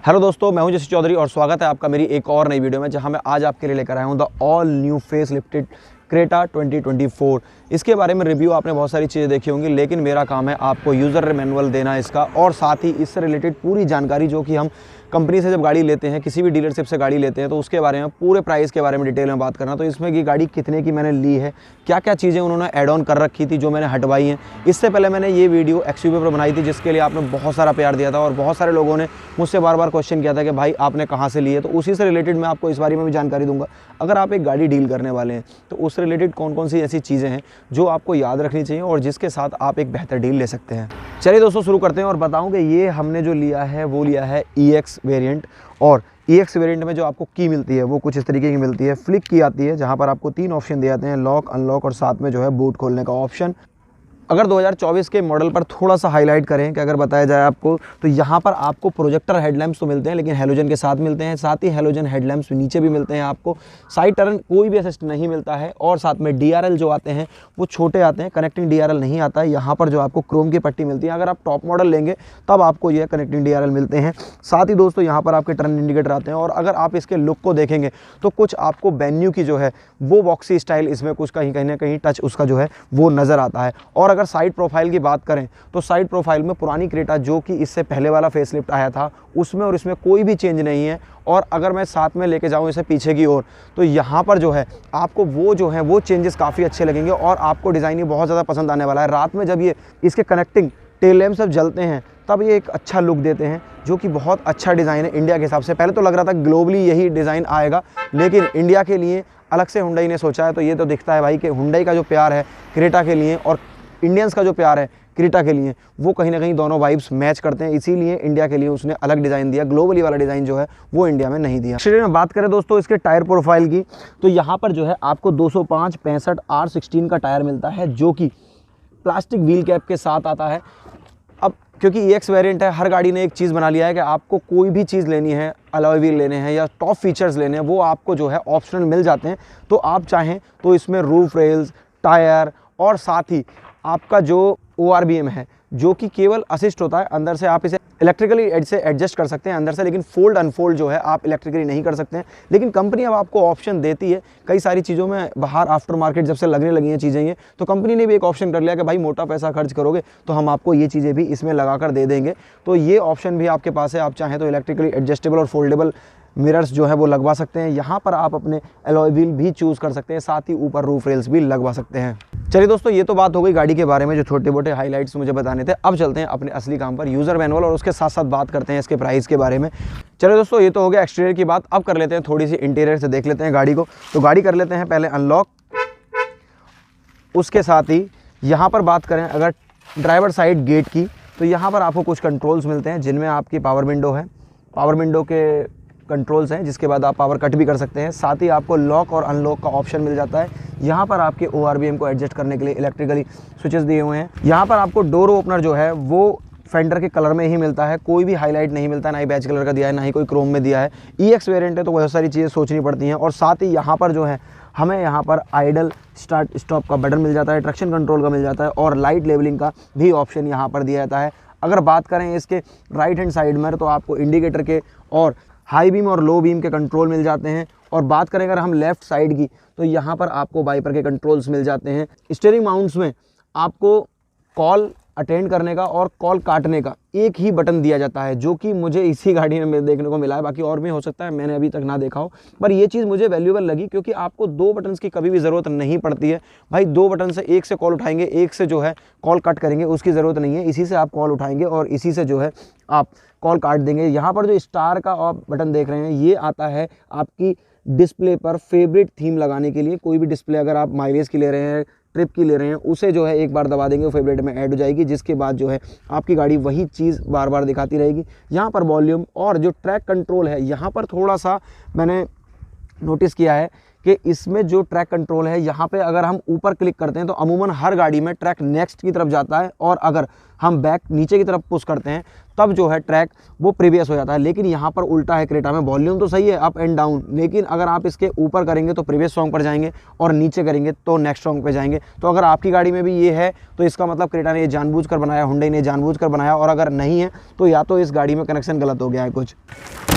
Hello दोस्तों, मैं हूं जसी चौधरी और स्वागत है आपका मेरी एक और नई वीडियो में, जहां मैं आज आपके लिए लेकर आया हूं the all new face lifted Creta 2024। इसके बारे में रिव्यू आपने बहुत सारी चीज़ें देखी होंगी, लेकिन मेरा काम है आपको यूज़र मैनुअल देना इसका, और साथ ही इससे रिलेटेड पूरी जानकारी जो कि हम कंपनी से जब गाड़ी लेते हैं, किसी भी डीलरशिप से गाड़ी लेते हैं, तो उसके बारे में पूरे प्राइस के बारे में डिटेल में बात करना। तो इसमें कि गाड़ी कितने की मैंने ली है, क्या क्या चीज़ें उन्होंने ऐड ऑन कर रखी थी जो मैंने हटवाई हैं। इससे पहले मैंने ये वीडियो एक्सयूवी पर बनाई थी, जिसके लिए आपने बहुत सारा प्यार दिया था और बहुत सारे लोगों ने मुझसे बार बार क्वेश्चन किया था कि भाई आपने कहाँ से ली है। तो उसी से रिलेटेड मैं आपको इस बारे में भी जानकारी दूंगा। अगर आप एक गाड़ी डील करने वाले हैं तो उससे रिलेटेड कौन कौन सी ऐसी चीज़ें हैं जो आपको याद रखनी चाहिए और जिसके साथ आप एक बेहतर डील ले सकते हैं। चलिए दोस्तों, शुरू करते हैं और बताऊं कि ये हमने जो लिया है वो लिया है EX वेरिएंट। और EX वेरिएंट में जो आपको की मिलती है वो कुछ इस तरीके की मिलती है। फ्लिक की आती है, जहां पर आपको 3 ऑप्शन दिए जाते हैं, लॉक, अनलॉक और साथ में जो है बूट खोलने का ऑप्शन। अगर 2024 के मॉडल पर थोड़ा सा हाईलाइट करें कि अगर बताया जाए आपको, तो यहाँ पर आपको प्रोजेक्टर हेडलैम्प्स तो मिलते हैं, लेकिन हेलोजन के साथ मिलते हैं। साथ ही हेलोजन हेडलैम्प्स नीचे भी मिलते हैं आपको। साइड टर्न कोई भी असिस्ट नहीं मिलता है, और साथ में DRL जो आते हैं वो छोटे आते हैं, कनेक्टिंग DRL नहीं आता है। यहाँ पर जो आपको क्रोम की पट्टी मिलती है, अगर आप टॉप मॉडल लेंगे तब आपको ये कनेक्टिंग DRL मिलते हैं। साथ ही दोस्तों यहाँ पर आपके टर्न इंडिकेटर आते हैं, और अगर आप इसके लुक को देखेंगे तो कुछ आपको वेन्यू की जो है वो बॉक्सी स्टाइल इसमें कुछ कहीं ना कहीं टच उसका जो है वो नज़र आता है। और अगर साइड प्रोफाइल की बात करें तो साइड प्रोफाइल में पुरानी क्रेटा जो कि इससे पहले वाला फेसलिफ्ट आया था उसमें और इसमें कोई भी चेंज नहीं है। और अगर मैं साथ में लेके जाऊं इसे पीछे की ओर, तो यहाँ पर जो है आपको वो जो है वो चेंजेस काफ़ी अच्छे लगेंगे, और आपको डिज़ाइन ये बहुत ज़्यादा पसंद आने वाला है। रात में जब ये इसके कनेक्टिंग टेल लैम्प सब जलते हैं तब ये एक अच्छा लुक देते हैं, जो कि बहुत अच्छा डिज़ाइन है इंडिया के हिसाब से। पहले तो लग रहा था ग्लोबली यही डिज़ाइन आएगा, लेकिन इंडिया के लिए अलग से हुंडई ने सोचा है। तो ये तो दिखता है भाई कि हुंडई का जो प्यार है क्रेटा के लिए और इंडियंस का जो प्यार है क्रेटा के लिए, वो कहीं ना कहीं दोनों वाइब्स मैच करते हैं। इसीलिए इंडिया के लिए उसने अलग डिज़ाइन दिया, ग्लोबली वाला डिज़ाइन जो है वो इंडिया में नहीं दिया। एक्चुअली में बात करें दोस्तों इसके टायर प्रोफाइल की, तो यहाँ पर जो है आपको 205 65 R16 का टायर मिलता है, जो कि प्लास्टिक व्हील कैप के साथ आता है। अब क्योंकि EX वेरिएंट है, हर गाड़ी ने एक चीज़ बना लिया है कि आपको कोई भी चीज़ लेनी है, अलॉय व्हील लेने हैं या टॉप फीचर्स लेने हैं, वो आपको जो है ऑप्शनल मिल जाते हैं। तो आप चाहें तो इसमें रूफ रेल्स, टायर और साथ ही आपका जो ORBM है जो कि केवल असिस्ट होता है, अंदर से आप इसे इलेक्ट्रिकली से एडजस्ट कर सकते हैं अंदर से, लेकिन फोल्ड अनफोल्ड जो है आप इलेक्ट्रिकली नहीं कर सकते हैं। लेकिन कंपनी अब आपको ऑप्शन देती है कई सारी चीज़ों में। बाहर आफ्टर मार्केट जब से लगने लगी हैं चीज़ें ये, तो कंपनी ने भी एक ऑप्शन कर लिया कि भाई मोटा पैसा खर्च करोगे तो हम आपको ये चीज़ें भी इसमें लगा कर दे देंगे। तो ये ऑप्शन भी आपके पास है, आप चाहें तो इलेक्ट्रिकली एडजस्टेबल और फोल्डेबल मिरर्स जो है वो लगवा सकते हैं। यहाँ पर आप अपने अलॉय व्हील भी चूज़ कर सकते हैं, साथ ही ऊपर रूफ रेल्स भी लगवा सकते हैं। चलिए दोस्तों, ये तो बात हो गई गाड़ी के बारे में, जो छोटे मोटे हाइलाइट्स मुझे बताने थे। अब चलते हैं अपने असली काम पर, यूज़र मैनुअल, और उसके साथ साथ बात करते हैं इसके प्राइस के बारे में। चलिए दोस्तों, ये तो हो गया एक्सटीरियर की बात। अब कर लेते हैं थोड़ी सी इंटीरियर से देख लेते हैं गाड़ी को। तो गाड़ी कर लेते हैं पहले अनलॉक। उसके साथ ही यहाँ पर बात करें अगर ड्राइवर साइड गेट की, तो यहाँ पर आपको कुछ कंट्रोल्स मिलते हैं, जिनमें आपकी पावर विंडो है, पावर विंडो के कंट्रोल्स हैं, जिसके बाद आप पावर कट भी कर सकते हैं। साथ ही आपको लॉक और अनलॉक का ऑप्शन मिल जाता है। यहाँ पर आपके ORBM को एडजस्ट करने के लिए इलेक्ट्रिकली स्विचेस दिए हुए हैं। यहाँ पर आपको डोर ओपनर जो है वो फेंडर के कलर में ही मिलता है, कोई भी हाईलाइट नहीं मिलता, ना ही बैज कलर का दिया है, ना ही कोई क्रोम में दिया है। EX वेरिएंट है तो बहुत सारी चीज़ें सोचनी पड़ती हैं। और साथ ही यहाँ पर जो है हमें यहाँ पर आइडल स्टार्ट स्टॉप का बटन मिल जाता है, ट्रैक्शन कंट्रोल का मिल जाता है, और लाइट लेवलिंग का भी ऑप्शन यहाँ पर दिया जाता है। अगर बात करें इसके राइट हैंड साइड में, तो आपको इंडिकेटर के और हाई बीम और लो बीम के कंट्रोल मिल जाते हैं। और बात करें अगर हम लेफ़्ट साइड की, तो यहाँ पर आपको वाइपर के कंट्रोल्स मिल जाते हैं। स्टीयरिंग माउंट्स में आपको कॉल अटेंड करने का और कॉल काटने का एक ही बटन दिया जाता है, जो कि मुझे इसी गाड़ी में देखने को मिला है। बाकी और भी हो सकता है, मैंने अभी तक ना देखा हो, पर ये चीज़ मुझे वैल्यूएबल लगी, क्योंकि आपको 2 बटन्स की कभी भी ज़रूरत नहीं पड़ती है। भाई 2 बटन से एक से कॉल उठाएंगे, एक से जो है कॉल कट करेंगे, उसकी ज़रूरत नहीं है। इसी से आप कॉल उठाएंगे और इसी से जो है आप कॉल काट देंगे। यहाँ पर जो स्टार का आप बटन देख रहे हैं, ये आता है आपकी डिस्प्ले पर फेवरेट थीम लगाने के लिए। कोई भी डिस्प्ले अगर आप माइलेज की ले रहे हैं, ट्रिप की ले रहे हैं, उसे जो है एक बार दबा देंगे, वो फेवरेट में ऐड हो जाएगी, जिसके बाद जो है आपकी गाड़ी वही चीज़ बार बार दिखाती रहेगी। यहाँ पर वॉल्यूम और जो ट्रैक कंट्रोल है, यहाँ पर थोड़ा सा मैंने नोटिस किया है कि इसमें जो ट्रैक कंट्रोल है, यहाँ पे अगर हम ऊपर क्लिक करते हैं तो अमूमन हर गाड़ी में ट्रैक नेक्स्ट की तरफ जाता है, और अगर हम बैक नीचे की तरफ पुश करते हैं तब जो है ट्रैक वो प्रीवियस हो जाता है। लेकिन यहाँ पर उल्टा है क्रेटा में, वॉल्यूम तो सही है अप एंड डाउन, लेकिन अगर आप इसके ऊपर करेंगे तो प्रीवियस सॉन्ग पर जाएंगे और नीचे करेंगे तो नेक्स्ट सॉन्ग पे जाएंगे। तो अगर आपकी गाड़ी में भी ये है तो इसका मतलब क्रेटा ने ये जानबूझकर बनाया, हुंडई ने जानबूझकर बनाया, और अगर नहीं है तो या तो इस गाड़ी में कनेक्शन गलत हो गया है कुछ।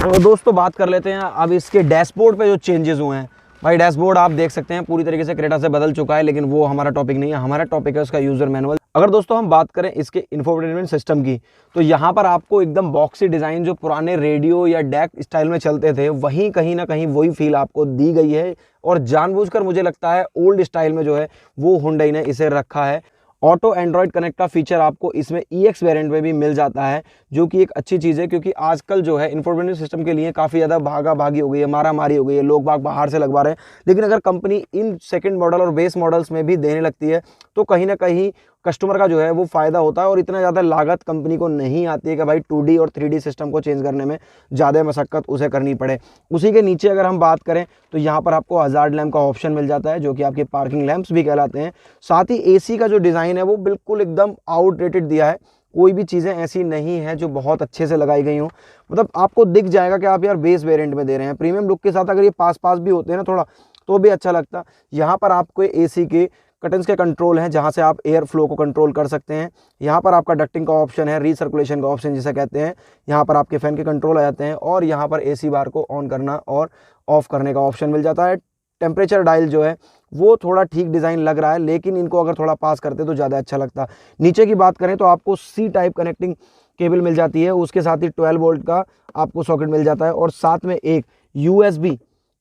तो दोस्तों बात कर लेते हैं अब इसके डैशबोर्ड पे जो चेंजेस हुए हैं। भाई डैशबोर्ड आप देख सकते हैं पूरी तरीके से क्रेटा से बदल चुका है, लेकिन वो हमारा टॉपिक नहीं है। हमारा टॉपिक है उसका यूजर मैनुअल। अगर दोस्तों हम बात करें इसके इंफोटेनमेंट सिस्टम की, तो यहाँ पर आपको एकदम बॉक्सी डिज़ाइन जो पुराने रेडियो या डैक स्टाइल में चलते थे, वहीं कहीं ना कहीं वही फील आपको दी गई है। और जानबूझकर मुझे लगता है ओल्ड स्टाइल में जो है वो हुंडई ने इसे रखा है। ऑटो एंड्रॉयड कनेक्ट का फीचर आपको इसमें EX वेरिएंट में भी मिल जाता है, जो कि एक अच्छी चीज़ है, क्योंकि आजकल जो है इंफोटेनमेंट सिस्टम के लिए काफ़ी ज़्यादा भागा भागी हो गई है, मारा मारी हो गई है, लोग बाहर से लगवा रहे हैं। लेकिन अगर कंपनी इन सेकंड मॉडल और बेस मॉडल्स में भी देने लगती है तो कहीं ना कहीं कस्टमर का जो है वो फ़ायदा होता है। और इतना ज़्यादा लागत कंपनी को नहीं आती है कि भाई 2D और 3D सिस्टम को चेंज करने में ज़्यादा मशक्क़त उसे करनी पड़े। उसी के नीचे अगर हम बात करें तो यहाँ पर आपको हज़ार्ड लैम्प का ऑप्शन मिल जाता है, जो कि आपके पार्किंग लैंप्स भी कहलाते हैं। साथ ही AC का जो डिज़ाइन है वो बिल्कुल एकदम आउटडेटेड दिया है। कोई भी चीज़ें ऐसी नहीं है जो बहुत अच्छे से लगाई गई हों। मतलब आपको दिख जाएगा कि आप यार बेस वेरिएंट में दे रहे हैं। प्रीमियम लुक के साथ अगर ये पास भी होते हैं ना थोड़ा, तो भी अच्छा लगता। यहाँ पर आपको AC के कर्टन्स के कंट्रोल हैं, जहाँ से आप एयर फ्लो को कंट्रोल कर सकते हैं। यहाँ पर आपका डक्टिंग का ऑप्शन है, रीसर्कुलेशन का ऑप्शन जिसे कहते हैं। यहाँ पर आपके फ़ैन के कंट्रोल आ जाते हैं और यहाँ पर AC बार को ऑन करना और ऑफ़ करने का ऑप्शन मिल जाता है। टेम्परेचर डायल जो है वो थोड़ा ठीक डिज़ाइन लग रहा है, लेकिन इनको अगर थोड़ा पास करते तो ज़्यादा अच्छा लगता। नीचे की बात करें तो आपको C टाइप कनेक्टिंग केबल मिल जाती है, उसके साथ ही 12 वोल्ट का आपको सॉकेट मिल जाता है और साथ में एक USB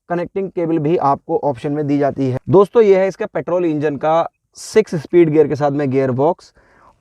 कनेक्टिंग केबल भी आपको ऑप्शन में दी जाती है। दोस्तों ये है इसका पेट्रोल इंजन का 6 स्पीड गियर के साथ में गियर बॉक्स।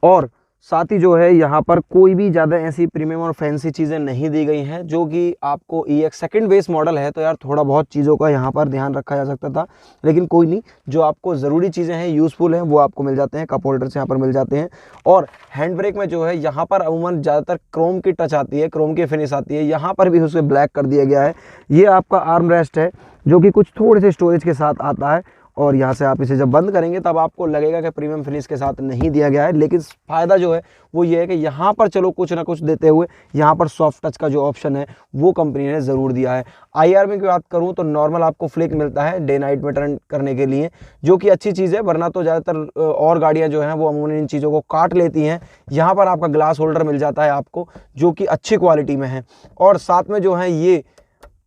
और साथ ही जो है यहाँ पर कोई भी ज़्यादा ऐसी प्रीमियम और फैंसी चीज़ें नहीं दी गई हैं, जो कि आपको EX सेकंड बेस मॉडल है तो यार थोड़ा बहुत चीज़ों का यहाँ पर ध्यान रखा जा सकता था, लेकिन कोई नहीं। जो आपको ज़रूरी चीज़ें हैं, यूज़फुल हैं, वो आपको मिल जाते हैं। कप होल्डर्स यहाँ पर मिल जाते हैं। और हैंड ब्रेक में जो है यहाँ पर अमूमन ज़्यादातर क्रोम की टच आती है, क्रोम की फिनिश आती है। यहाँ पर भी उसे ब्लैक कर दिया गया है। ये आपका आर्म रेस्ट है, जो कि कुछ थोड़े से स्टोरेज के साथ आता है। और यहाँ से आप इसे जब बंद करेंगे तब आपको लगेगा कि प्रीमियम फिनिश के साथ नहीं दिया गया है, लेकिन फ़ायदा जो है वो ये है कि यहाँ पर चलो कुछ ना कुछ देते हुए यहाँ पर सॉफ्ट टच का जो ऑप्शन है वो कंपनी ने ज़रूर दिया है। IR में की बात करूँ तो नॉर्मल आपको फ्लिक मिलता है डे नाइट में टर्न करने के लिए, जो कि अच्छी चीज़ है, वरना तो ज़्यादातर और गाड़ियाँ जो हैं वो अमूमन इन चीज़ों को काट लेती हैं। यहाँ पर आपका ग्लास होल्डर मिल जाता है आपको, जो कि अच्छी क्वालिटी में है। और साथ में जो है ये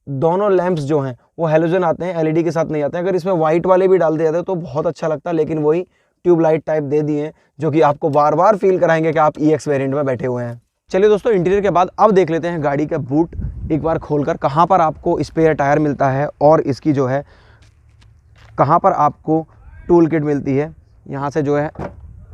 दोनों लैंप्स जो हैं वो हेलोजन आते हैं, LED के साथ नहीं आते हैं। अगर इसमें वाइट वाले भी डाल दिए जाते तो बहुत अच्छा लगता, लेकिन वही ट्यूबलाइट टाइप दे दिए हैं, जो कि आपको बार बार फील कराएंगे कि आप EX वेरिएंट में बैठे हुए हैं। चलिए दोस्तों, इंटीरियर के बाद अब देख लेते हैं गाड़ी का बूट एक बार खोलकर, कहाँ पर आपको स्पेयर टायर मिलता है और इसकी जो है कहाँ पर आपको टूल किट मिलती है। यहाँ से जो है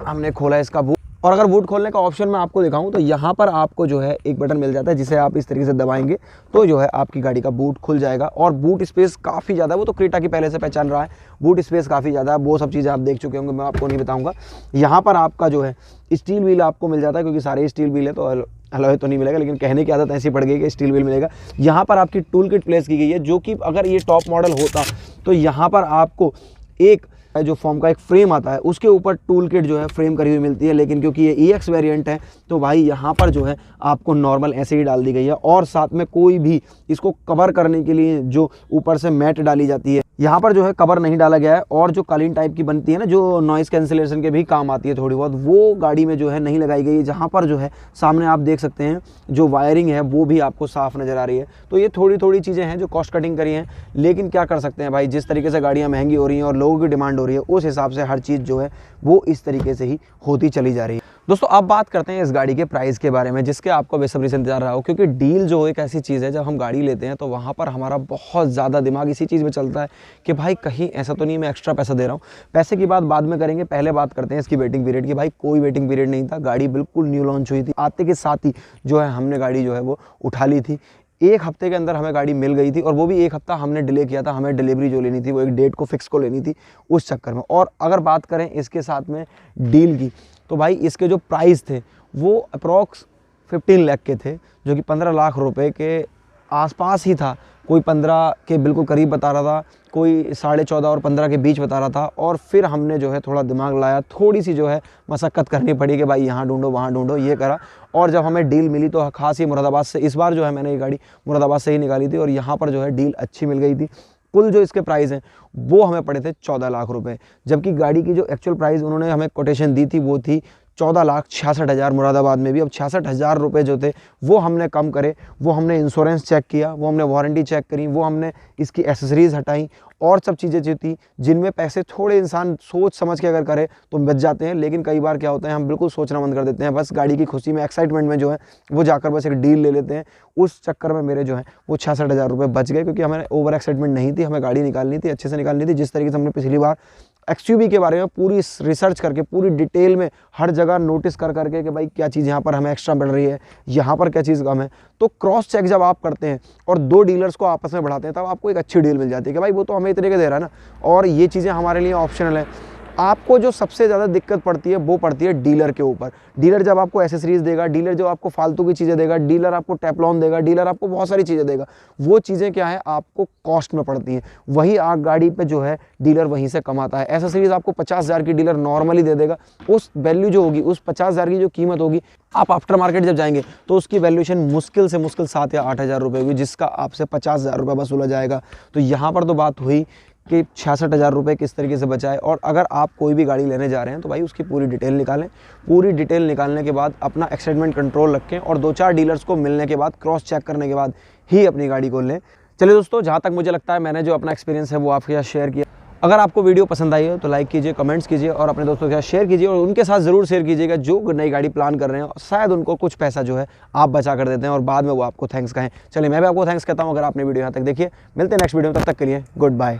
हमने खोला इसका बूट, और अगर बूट खोलने का ऑप्शन मैं आपको दिखाऊं तो यहाँ पर आपको जो है एक बटन मिल जाता है, जिसे आप इस तरीके से दबाएंगे तो जो है आपकी गाड़ी का बूट खुल जाएगा। और बूट स्पेस काफ़ी ज़्यादा है, वो तो क्रेटा की पहले से पहचान रहा है, बूट स्पेस काफ़ी ज़्यादा है। वो सब चीज़ें आप देख चुके होंगे, मैं आपको नहीं बताऊँगा। यहाँ पर आपका जो है स्टील व्हील आपको मिल जाता है, क्योंकि सारे स्टील व्हील है तो अलॉय तो नहीं मिलेगा, लेकिन कहने की आदत ऐसी पड़ गई कि स्टील व्हील मिलेगा। यहाँ पर आपकी टूल किट प्लेस की गई है, जो कि अगर ये टॉप मॉडल होता तो यहाँ पर आपको एक जो फॉर्म का एक फ्रेम आता है उसके ऊपर टूल किट जो है फ्रेम करी हुई मिलती है, लेकिन क्योंकि ये EX वेरिएंट है तो भाई यहाँ पर जो है आपको नॉर्मल ऐसे ही डाल दी गई है। और साथ में कोई भी इसको कवर करने के लिए जो ऊपर से मैट डाली जाती है, यहाँ पर जो है कवर नहीं डाला गया है। और जो कालीन टाइप की बनती है ना, जो नॉइज़ कैंसिलेशन के भी काम आती है थोड़ी बहुत, वो गाड़ी में जो है नहीं लगाई गई है। जहाँ पर जो है सामने आप देख सकते हैं जो वायरिंग है वो भी आपको साफ़ नज़र आ रही है। तो ये थोड़ी थोड़ी चीज़ें हैं जो कॉस्ट कटिंग करी हैं, लेकिन क्या कर सकते हैं भाई, जिस तरीके से गाड़ियाँ महंगी हो रही हैं और लोगों की डिमांड हो रही है, उस हिसाब से हर चीज़ जो है वो इस तरीके से ही होती चली जा रही है। दोस्तों अब बात करते हैं इस गाड़ी के प्राइस के बारे में, जिसके आपको बेसब्री से इंतजार रहा हो, क्योंकि डील जो एक ऐसी चीज़ है, जब हम गाड़ी लेते हैं तो वहाँ पर हमारा बहुत ज़्यादा दिमाग इसी चीज़ में चलता है कि भाई कहीं ऐसा तो नहीं मैं एक्स्ट्रा पैसा दे रहा हूँ। पैसे की बात बाद में करेंगे, पहले बात करते हैं इसकी वेटिंग पीरियड की। भाई कोई वेटिंग पीरियड नहीं था, गाड़ी बिल्कुल न्यू लॉन्च हुई थी, आते के साथ ही जो है हमने गाड़ी जो है वो उठा ली थी। एक हफ्ते के अंदर हमें गाड़ी मिल गई थी, और वो भी एक हफ्ता हमने डिले किया था, हमें डिलीवरी जो लेनी थी वो एक डेट को फिक्स को लेनी थी, उस चक्कर में। और अगर बात करें इसके साथ में डील की, तो भाई इसके जो प्राइस थे वो अप्रॉक्स 15 लाख के थे, जो कि 15 लाख रुपए के आसपास ही था। कोई 15 के बिल्कुल करीब बता रहा था, कोई 14.5 और 15 के बीच बता रहा था। और फिर हमने जो है थोड़ा दिमाग लाया, थोड़ी सी जो है मशक्क़त करनी पड़ी कि भाई यहाँ ढूंढो वहाँ ढूंढो, ये करा। और जब हमें डील मिली तो खास ही मुरादाबाद से, इस बार जो है मैंने ये गाड़ी मुरादाबाद से ही निकाली थी, और यहाँ पर जो है डील अच्छी मिल गई थी। कुल जो इसके प्राइस हैं वो हमें पड़े थे 14 लाख रुपए, जबकि गाड़ी की जो एक्चुअल प्राइस उन्होंने हमें कोटेशन दी थी वो थी 14,66,000 मुरादाबाद में भी। अब 66,000 रुपये जो थे वो हमने कम करे, वो हमने इंश्योरेंस चेक किया, वो हमने वारंटी चेक करी, वो हमने इसकी एसेसरीज़ हटाई और सब चीज़ें जो थी जिनमें पैसे थोड़े इंसान सोच समझ के अगर करे तो बच जाते हैं। लेकिन कई बार क्या होता है, हम बिल्कुल सोचना बंद कर देते हैं, बस गाड़ी की खुशी में, एक्साइटमेंट में जो है वो जाकर बस एक डील ले लेते हैं। उस चक्कर में मेरे जो है वो 66,000 रुपये बच गए, क्योंकि हमें ओवर एक्साइटमेंट नहीं थी, हमें गाड़ी निकालनी थी, अच्छे से निकालनी थी। जिस तरीके से हमने पिछली बार XUV के बारे में पूरी रिसर्च करके, पूरी डिटेल में हर जगह नोटिस कर करके कि भाई क्या चीज़ यहाँ पर हमें एक्स्ट्रा मिल रही है, यहाँ पर क्या चीज़ कम है, तो क्रॉस चेक जब आप करते हैं और 2 डीलर्स को आपस में बढ़ाते हैं तब आपको एक अच्छी डील मिल जाती है कि भाई वो तो हमें इतने के दे रहा है ना, और ये चीज़ें हमारे लिए ऑप्शनल है। आपको जो सबसे ज़्यादा दिक्कत पड़ती है वो पड़ती है डीलर के ऊपर। डीलर जब आपको एसेसरीज देगा, डीलर जो आपको फालतू की चीज़ें देगा, डीलर आपको टेफ्लॉन देगा, डीलर आपको बहुत सारी चीज़ें देगा, वो चीज़ें क्या है आपको कॉस्ट में पड़ती हैं। वही आग गाड़ी पे जो है डीलर वहीं से कमाता है। एसेसरीज आपको 50,000 की डीलर नॉर्मली दे देगा, उस वैल्यू जो होगी, उस 50,000 की जो कीमत होगी, आप आफ्टर मार्केट जब जाएंगे तो उसकी वैल्यूएशन मुश्किल से मुश्किल 7 या 8,000 रुपये होगी, जिसका आपसे 50,000 रुपये वसूला जाएगा। तो यहाँ पर तो बात हुई कि 66,000 रुपये किस तरीके से बचाए। और अगर आप कोई भी गाड़ी लेने जा रहे हैं तो भाई उसकी पूरी डिटेल निकालें। पूरी डिटेल निकालने के बाद अपना एक्साइटमेंट कंट्रोल रखें और 2-4 डीलर्स को मिलने के बाद, क्रॉस चेक करने के बाद ही अपनी गाड़ी को लें। चलिए दोस्तों, जहाँ तक मुझे लगता है मैंने जो अपना एक्सपीरियंस है वो आपके साथ शेयर किया। अगर आपको वीडियो पसंद आई हो तो लाइक कीजिए, कमेंट्स कीजिए और अपने दोस्तों के साथ शेयर कीजिए, और उनके साथ ज़रूर शेयर कीजिएगा जो नई गाड़ी प्लान कर रहे हैं। शायद उनको कुछ पैसा जो है आप बचा कर देते हैं और बाद में वो आपको थैंक्स कहें। चलिए, मैं भी आपको थैंक्स कहता हूँ अगर आपने वीडियो यहाँ तक देखिए। मिलते हैं नेक्स्ट वीडियो में, तब तक के लिए गुड बाय।